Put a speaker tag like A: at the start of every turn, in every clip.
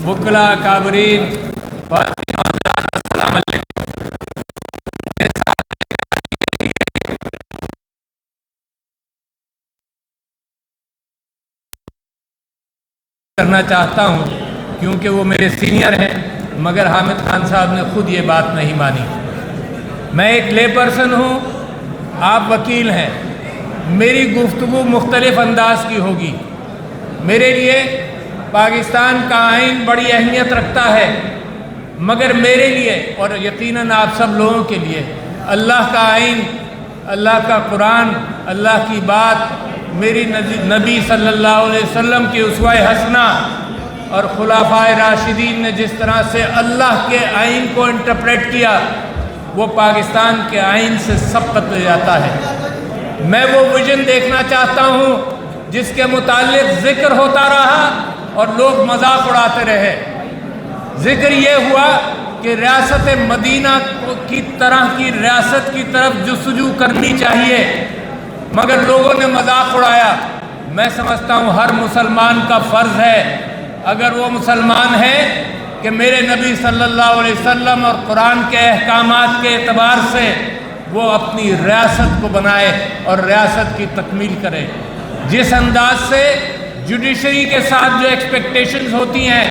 A: وکلا کابرین السلام علیکم کرنا چاہتا ہوں کیونکہ وہ میرے سینئر ہیں، مگر حامد خان صاحب نے خود یہ بات نہیں مانی۔ میں ایک لے پرسن ہوں، آپ وکیل ہیں، میری گفتگو مختلف انداز کی ہوگی۔ میرے لیے پاکستان کا آئین بڑی اہمیت رکھتا ہے، مگر میرے لیے اور یقیناً آپ سب لوگوں کے لیے اللہ کا آئین، اللہ کا قرآن، اللہ کی بات، میری نبی صلی اللہ علیہ وسلم کی اسوہ حسنہ اور خلفائے راشدین نے جس طرح سے اللہ کے آئین کو انٹرپریٹ کیا، وہ پاکستان کے آئین سے سبقت لے جاتا ہے۔ میں وہ ویژن دیکھنا چاہتا ہوں جس کے متعلق ذکر ہوتا رہا اور لوگ مذاق اڑاتے رہے۔ ذکر یہ ہوا کہ ریاست مدینہ کی طرح کی ریاست کی طرف جستجو کرنی چاہیے، مگر لوگوں نے مذاق اڑایا۔ میں سمجھتا ہوں ہر مسلمان کا فرض ہے، اگر وہ مسلمان ہے، کہ میرے نبی صلی اللہ علیہ وسلم اور قرآن کے احکامات کے اعتبار سے وہ اپنی ریاست کو بنائے اور ریاست کی تکمیل کرے۔ جس انداز سے جوڈیشری کے ساتھ جو ایکسپیکٹیشنز ہوتی ہیں،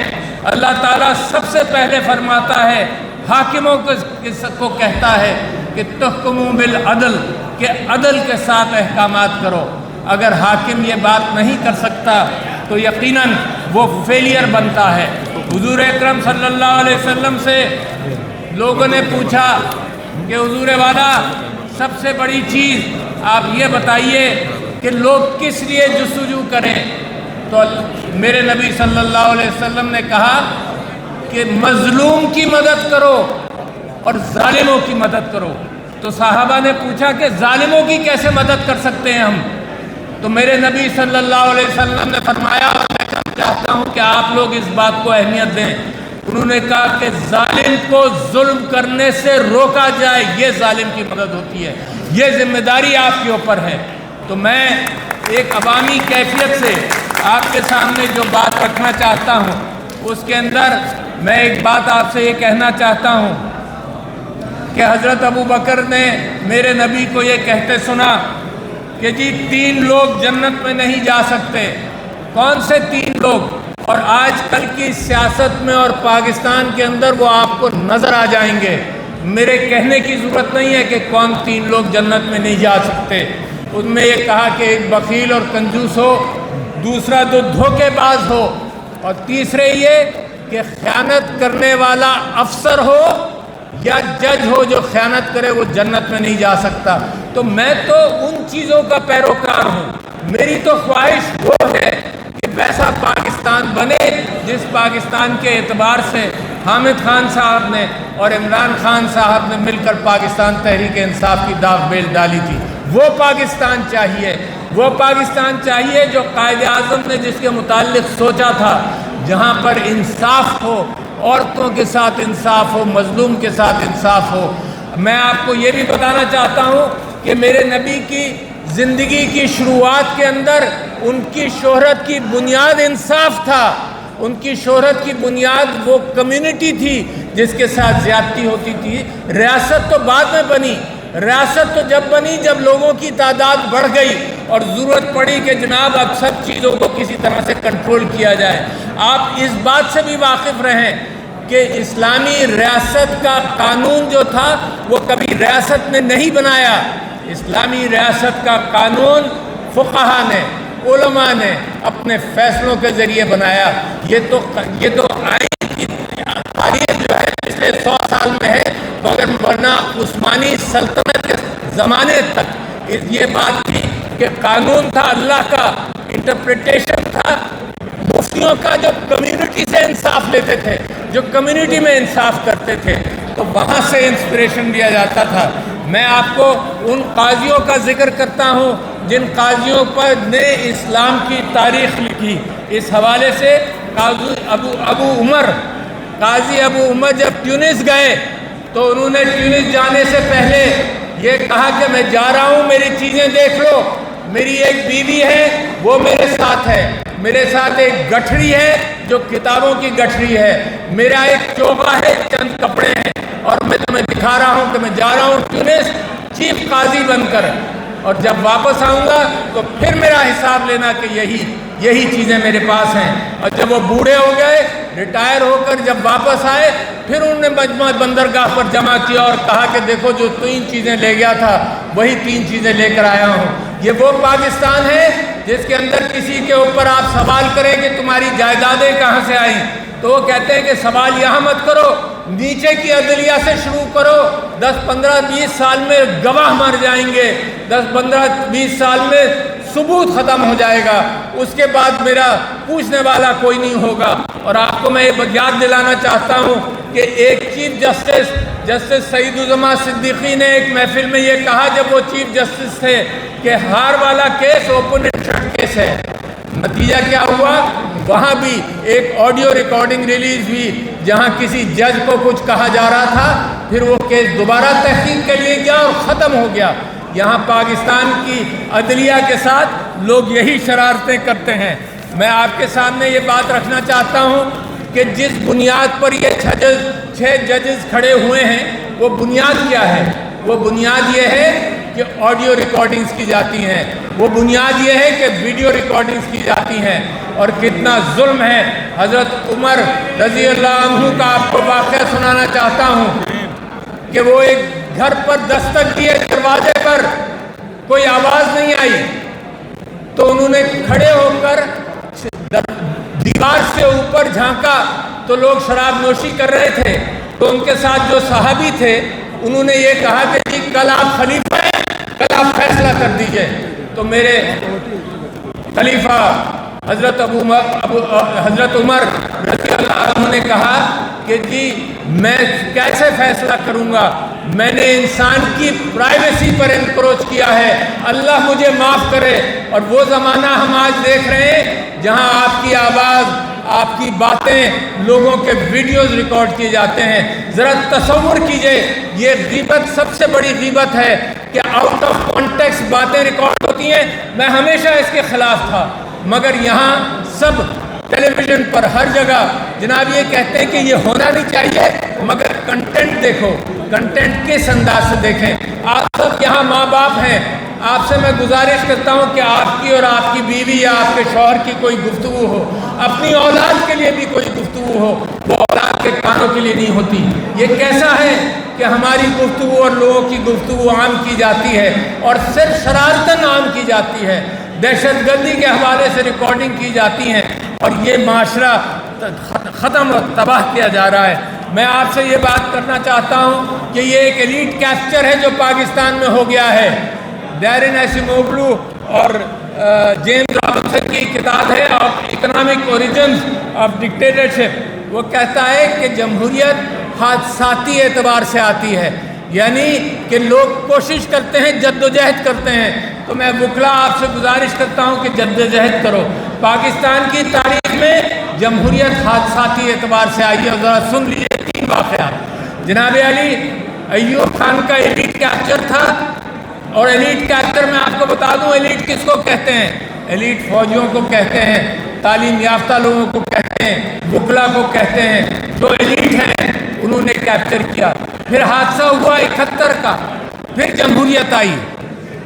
A: اللہ تعالیٰ سب سے پہلے فرماتا ہے، حاکموں کو کہتا ہے کہ تحکموا بالعدل، کہ عدل کے ساتھ احکامات کرو۔ اگر حاکم یہ بات نہیں کر سکتا تو یقیناً وہ فیلئر بنتا ہے۔ حضور اکرم صلی اللہ علیہ وسلم سے لوگوں نے پوچھا کہ حضور والا سب سے بڑی چیز آپ یہ بتائیے کہ لوگ کس لیے جستجو کریں، تو میرے نبی صلی اللہ علیہ وسلم نے کہا کہ مظلوم کی مدد کرو اور ظالموں کی مدد کرو۔ تو صحابہ نے پوچھا کہ ظالموں کی کیسے مدد کر سکتے ہیں ہم؟ تو میرے نبی صلی اللہ علیہ وسلم نے فرمایا، اور میں چاہتا ہوں کہ آپ لوگ اس بات کو اہمیت دیں، انہوں نے کہا کہ ظالم کو ظلم کرنے سے روکا جائے، یہ ظالم کی مدد ہوتی ہے، یہ ذمہ داری آپ کے اوپر ہے۔ تو میں ایک عوامی کیفیت سے آپ کے سامنے جو بات رکھنا چاہتا ہوں، اس کے اندر میں ایک بات آپ سے یہ کہنا چاہتا ہوں کہ حضرت ابو بکر نے میرے نبی کو یہ کہتے سنا کہ جی 3 لوگ جنت میں نہیں جا سکتے۔ کون سے 3 لوگ؟ اور آج کل کی سیاست میں اور پاکستان کے اندر وہ آپ کو نظر آ جائیں گے۔ میرے کہنے کی ضرورت نہیں ہے کہ کون 3 لوگ جنت میں نہیں جا سکتے۔ ان میں یہ کہا کہ ایک بخیل اور کنجوس ہو، دوسرا جو دھوکے باز ہو، اور تیسرے یہ کہ خیانت کرنے والا افسر ہو یا جج ہو جو خیانت کرے، وہ جنت میں نہیں جا سکتا۔ تو میں تو ان چیزوں کا پیروکار ہوں، میری تو خواہش وہ ہے کہ ویسا پاکستان بنے جس پاکستان کے اعتبار سے حامد خان صاحب نے اور عمران خان صاحب نے مل کر پاکستان تحریک انصاف کی داغ بیل ڈالی تھی۔ وہ پاکستان چاہیے، وہ پاکستان چاہیے جو قائد اعظم نے جس کے متعلق سوچا تھا، جہاں پر انصاف ہو، عورتوں کے ساتھ انصاف ہو، مظلوم کے ساتھ انصاف ہو۔ میں آپ کو یہ بھی بتانا چاہتا ہوں کہ میرے نبی کی زندگی کی شروعات کے اندر ان کی شہرت کی بنیاد انصاف تھا، ان کی شہرت کی بنیاد وہ کمیونٹی تھی جس کے ساتھ زیادتی ہوتی تھی۔ ریاست تو بعد میں بنی، ریاست تو جب بنی جب لوگوں کی تعداد بڑھ گئی اور ضرورت پڑی کہ جناب اب سب چیزوں کو کسی طرح سے کنٹرول کیا جائے۔ آپ اس بات سے بھی واقف رہیں کہ اسلامی ریاست کا قانون جو تھا وہ کبھی ریاست نے نہیں بنایا، اسلامی ریاست کا قانون فقہا نے، علماء نے اپنے فیصلوں کے ذریعے بنایا۔ یہ تو آئین کی تاریخ جو ہے پچھلے 100 سال میں ہے، مگر ورنہ عثمانی سلطنت کے زمانے تک یہ بات تھی کہ قانون تھا اللہ کا، انٹرپریٹیشن تھا مفتیوں کا، جو کمیونٹی سے انصاف لیتے تھے، جو کمیونٹی میں انصاف کرتے تھے، تو وہاں سے انسپریشن دیا جاتا تھا۔ میں آپ کو ان قاضیوں کا ذکر کرتا ہوں جن قاضیوں پر نے اسلام کی تاریخ لکھی۔ اس حوالے سے قاضی ابو عمر جب ٹیونس گئے تو انہوں نے ٹیونس جانے سے پہلے یہ کہا کہ میں جا رہا ہوں، میری چیزیں دیکھ لو، میری ایک بیوی ہے وہ میرے ساتھ ہے، میرے ساتھ ایک گٹھڑی ہے جو کتابوں کی گٹھڑی ہے، میرا ایک چوغا ہے، چند کپڑے ہیں، اور میں تمہیں دکھا رہا ہوں کہ میں جا رہا ہوں ٹیونس چیف قاضی بن کر، اور جب واپس آؤں گا تو پھر میرا حساب لینا کہ یہی چیزیں میرے پاس ہیں۔ اور جب وہ بوڑھے ہو گئے، ریٹائر ہو کر جب واپس آئے، پھر انہوں نے مجمع بندرگاہ پر جمع کیا اور کہا کہ دیکھو جو 3 چیزیں لے گیا تھا وہی 3 چیزیں لے کر آیا ہوں۔ یہ وہ پاکستان ہے جس کے اندر کسی کے اوپر آپ سوال کریں کہ تمہاری جائیدادیں کہاں سے آئیں، تو وہ کہتے ہیں کہ سوال یہاں مت کرو، نیچے کی عدلیہ سے شروع کرو، 10 15 20 سال میں گواہ مر جائیں گے، 10 15 20 سال میں ثبوت ختم ہو جائے گا، اس کے بعد میرا پوچھنے والا کوئی نہیں ہوگا۔ اور آپ کو میں یہ یاد دلانا چاہتا ہوں کہ ایک چیف جسٹس سعید الزماں صدیقی نے ایک محفل میں یہ کہا جب وہ چیف جسٹس تھے کہ ہار والا کیس اوپن انٹرسٹ کیس ہے۔ نتیجہ کیا ہوا؟ وہاں بھی ایک آڈیو ریکارڈنگ ریلیز ہوئی جہاں کسی جج کو کچھ کہا جا رہا تھا، پھر وہ کیس دوبارہ تحقیق کے لیے گیا اور ختم ہو گیا۔ یہاں پاکستان کی عدلیہ کے ساتھ لوگ یہی شرارتیں کرتے ہیں۔ میں آپ کے سامنے یہ بات رکھنا چاہتا ہوں کہ جس بنیاد پر یہ 6 ججز کھڑے ہوئے ہیں وہ بنیاد کیا ہے؟ وہ بنیاد یہ ہے کہ آڈیو ریکارڈنگز کی جاتی ہیں، وہ بنیاد یہ ہے کہ ویڈیو ریکارڈنگز کی جاتی ہیں، اور کتنا ظلم ہے۔ حضرت عمر رضی اللہ عنہ کا آپ کو واقعہ سنانا چاہتا ہوں کہ وہ ایک گھر پر دستک دیے، دروازے پر کوئی آواز نہیں آئی تو انہوں نے کھڑے ہو کر دیوار سے اوپر جھانکا تو لوگ شراب نوشی کر رہے تھے، تو ان کے ساتھ جو صحابی تھے انہوں نے یہ کہا کہ جی کل آپ خلیفہ ہیں، کل آپ فیصلہ کر دیجئے۔ تو میرے خلیفہ حضرت عمر رضی اللہ عنہ نے کہا کہ جی میں کیسے فیصلہ کروں گا، میں نے انسان کی پرائیویسی پر انکروچ کیا ہے، اللہ مجھے معاف کرے۔ اور وہ زمانہ ہم آج دیکھ رہے ہیں جہاں آپ کی آواز، آپ کی باتیں، لوگوں کے ویڈیوز ریکارڈ کیے جاتے ہیں۔ ذرا تصور کیجئے، یہ غیبت سب سے بڑی غیبت ہے کہ آؤٹ آف کانٹیکسٹ باتیں ریکارڈ ہوتی ہیں۔ میں ہمیشہ اس کے خلاف تھا، مگر یہاں سب ٹیلی ویژن پر ہر جگہ جناب یہ کہتے ہیں کہ یہ ہونا نہیں چاہیے، مگر کنٹینٹ دیکھو، کنٹینٹ کس انداز سے دیکھیں۔ آپ سب یہاں ماں باپ ہیں، آپ سے میں گزارش کرتا ہوں کہ آپ کی اور آپ کی بیوی یا آپ کے شوہر کی کوئی گفتگو ہو، اپنی اولاد کے لیے بھی کوئی گفتگو ہو، وہ اولاد کے کانوں کے لیے نہیں ہوتی۔ یہ کیسا ہے کہ ہماری گفتگو اور لوگوں کی گفتگو عام کی جاتی ہے اور صرف شرارتاً عام کی جاتی ہے، دہشت گردی کے حوالے سے ریکارڈنگ کی جاتی ہیں، اور یہ معاشرہ ختم اور تباہ کیا جا رہا ہے۔ میں آپ سے یہ بات کرنا چاہتا ہوں کہ یہ ایک ایلیٹ کیپچر ہے جو پاکستان میں ہو گیا ہے۔ ڈیرن ایسیموگلو اور جیمز رابنسن کی کتاب ہے اکنامک اوریجنز آف ڈکٹیٹرشپ، وہ کہتا ہے کہ جمہوریت حادثاتی اعتبار سے آتی ہے، یعنی کہ لوگ کوشش کرتے ہیں، جد و جہد کرتے ہیں۔ تو میں وکلا آپ سے گزارش کرتا ہوں کہ جد و جہد کرو۔ پاکستان کی تاریخ میں جمہوریت حادثاتی اعتبار سے آئی ہے، اور ذرا سن لیجیے 3 واقعات۔ جناب علی ایوب خان کا ایلیٹ کیپچر تھا، اور ایلیٹ کیپچر میں آپ کو بتا دوں ایلیٹ کس کو کہتے ہیں؟ ایلیٹ فوجیوں کو کہتے ہیں، تعلیم یافتہ لوگوں کو کہتے ہیں، وکلا کو کہتے ہیں، جو ایلیٹ ہیں انہوں نے کیپچر کیا۔ پھر حادثہ ہوا 71 کا، پھر جمہوریت آئی،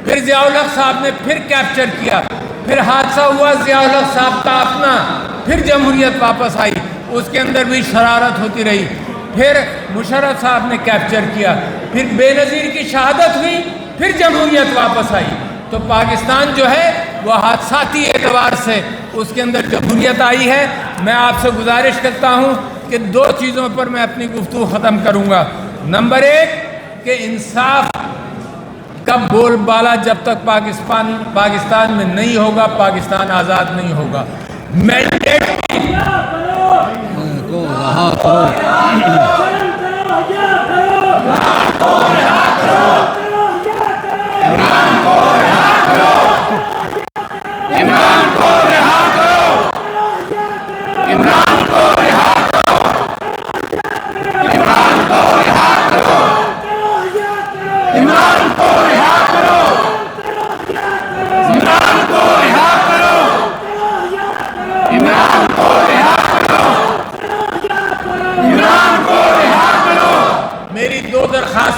A: پھر ضیاء الحق صاحب نے پھر کیپچر کیا، پھر حادثہ ہوا ضیاء الحق صاحب کا اپنا، پھر جمہوریت واپس آئی، اس کے اندر بھی شرارت ہوتی رہی، پھر مشرف صاحب نے کیپچر کیا، پھر بے نظیر کی شہادت ہوئی، پھر جمہوریت واپس آئی۔ تو پاکستان جو ہے وہ حادثاتی اعتبار سے اس کے اندر جمہوریت آئی ہے۔ میں آپ سے گزارش کرتا ہوں کہ 2 چیزوں پر میں اپنی گفتگو ختم کروں گا۔ نمبر 1 کہ انصاف کا بول بالا جب تک پاکستان میں نہیں ہوگا، پاکستان آزاد نہیں ہوگا۔ مینڈیٹ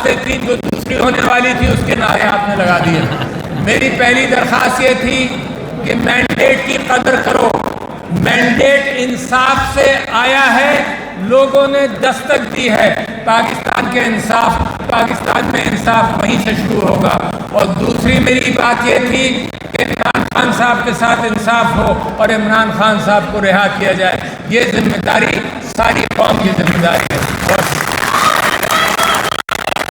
A: درخواستیں تھیں جو دوسری ہونے والی تھی اس کے نعرے آپ نے لگا دیے. میری پہلی درخواست یہ تھی کہ مینڈیٹ کی قدر کرو. مینڈیٹ انصاف سے آیا ہے, لوگوں نے دستک دی ہے. پاکستان کے انصاف, پاکستان میں انصاف وہیں سے شروع ہوگا. اور دوسری میری بات یہ تھی کہ عمران خان صاحب کے ساتھ انصاف ہو اور عمران خان صاحب کو رہا کیا جائے. یہ ذمہ داری ساری قوم کی ذمہ داری ہے.